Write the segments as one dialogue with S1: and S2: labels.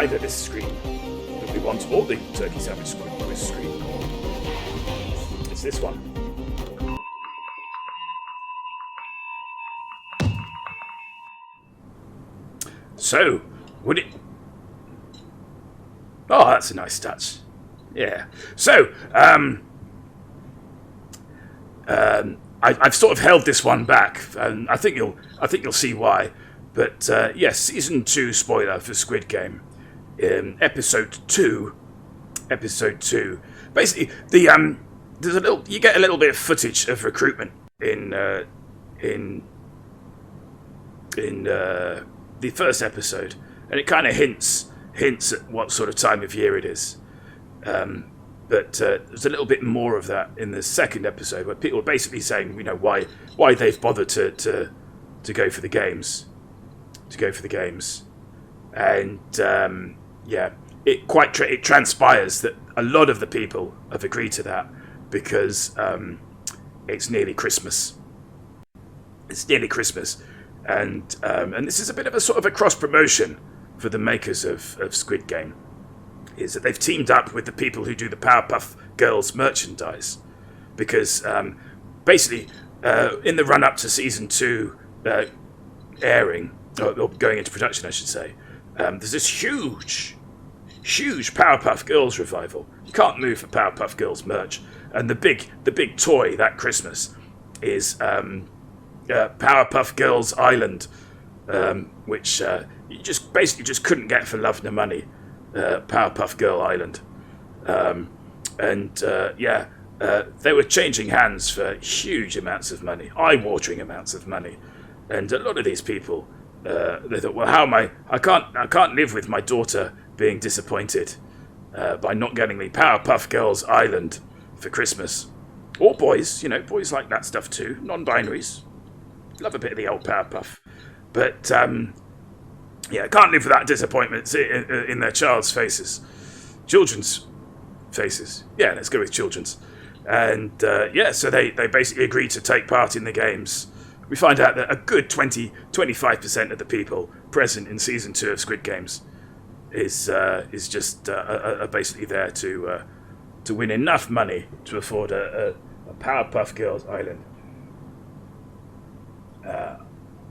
S1: either this screen that we want or the turkey sandwich quiz screen. It's this one. So, would it... Oh, that's a nice touch. Yeah. So, I've sort of held this one back, and I think you'll see why. But yes, season 2 spoiler for Squid Game, episode 2. Basically, there's you get a little bit of footage of recruitment in the first episode, and it kind of hints at what sort of time of year it is. But there's a little bit more of that in the second episode, where people are basically saying, why they've bothered to go for the games, and it transpires that a lot of the people have agreed to that because it's nearly Christmas. And this is a bit of a sort of a cross promotion for the makers of Squid Game. Is that they've teamed up with the people who do the Powerpuff Girls merchandise, because basically in the run up to season 2 airing, or going into production, I should say, there's this huge Powerpuff Girls revival. You can't move for Powerpuff Girls merch, and the big toy that Christmas is Powerpuff Girls Island, which you just couldn't get for love nor money. Powerpuff Girl Island, they were changing hands for huge amounts of money, eye-watering amounts of money, and a lot of these people they thought, well, how am I can't live with my daughter being disappointed by not getting me Powerpuff Girls Island for Christmas. Or boys, boys like that stuff too, non-binaries, love a bit of the old Powerpuff, but can't live with that disappointment in their children's faces. Yeah, let's go with children's. And so they basically agreed to take part in the games. We find out that a good 25% of the people present in season 2 of Squid Games is just basically there to win enough money to afford a Powerpuff Girls Island.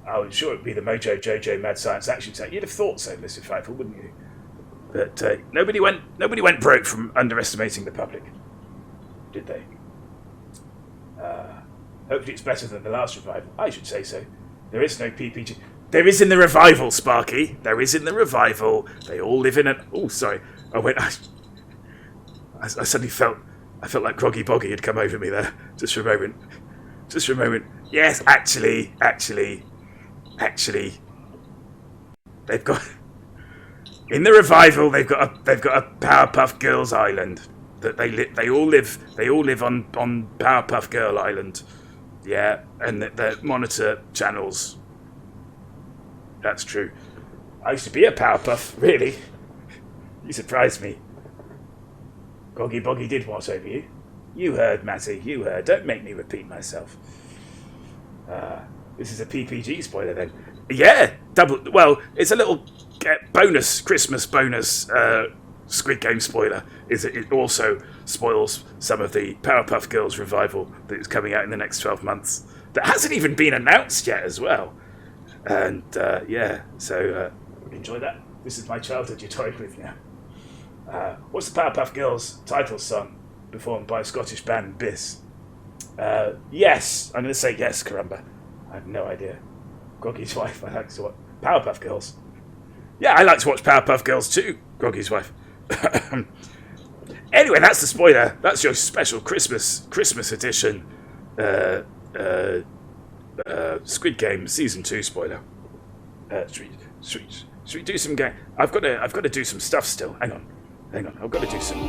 S1: I was sure it'd be the Mojo Jojo Mad Science Action Set. You'd have thought so, Mr. Fightful, wouldn't you? But nobody went broke from underestimating the public, did they? Hopefully it's better than the last revival. I should say so. There is no PPG. There is in the revival, Sparky. There is in the revival. They all live in an... Oh, sorry. I suddenly felt like Groggy Boggy had come over me there. Just for a moment. Yes, actually, they've got... In the revival, they've got a Powerpuff Girls Island that they all live on Powerpuff Girl Island, yeah, and they monitor channels. That's true. I used to be a Powerpuff, really. You surprised me. Groggy Boggy did what over you? You heard, Matty. You heard. Don't make me repeat myself. This is a PPG spoiler then. Yeah, double. Well, it's a little Christmas bonus Squid Game spoiler. Is it also spoils some of the Powerpuff Girls revival that is coming out in the next 12 months. That hasn't even been announced yet as well. And so enjoy that. This is my childhood you're toying with now. What's the Powerpuff Girls title song performed by Scottish band Biss? Yes. I'm going to say yes, Caramba. I have no idea. Groggy's wife, I like to watch Powerpuff Girls. Yeah, I like to watch Powerpuff Girls too, Groggy's wife. Anyway, that's the spoiler. That's your special Christmas edition Squid Game Season 2 spoiler. Should we do some game? I've got to do some stuff still. Hang on. I've got to do some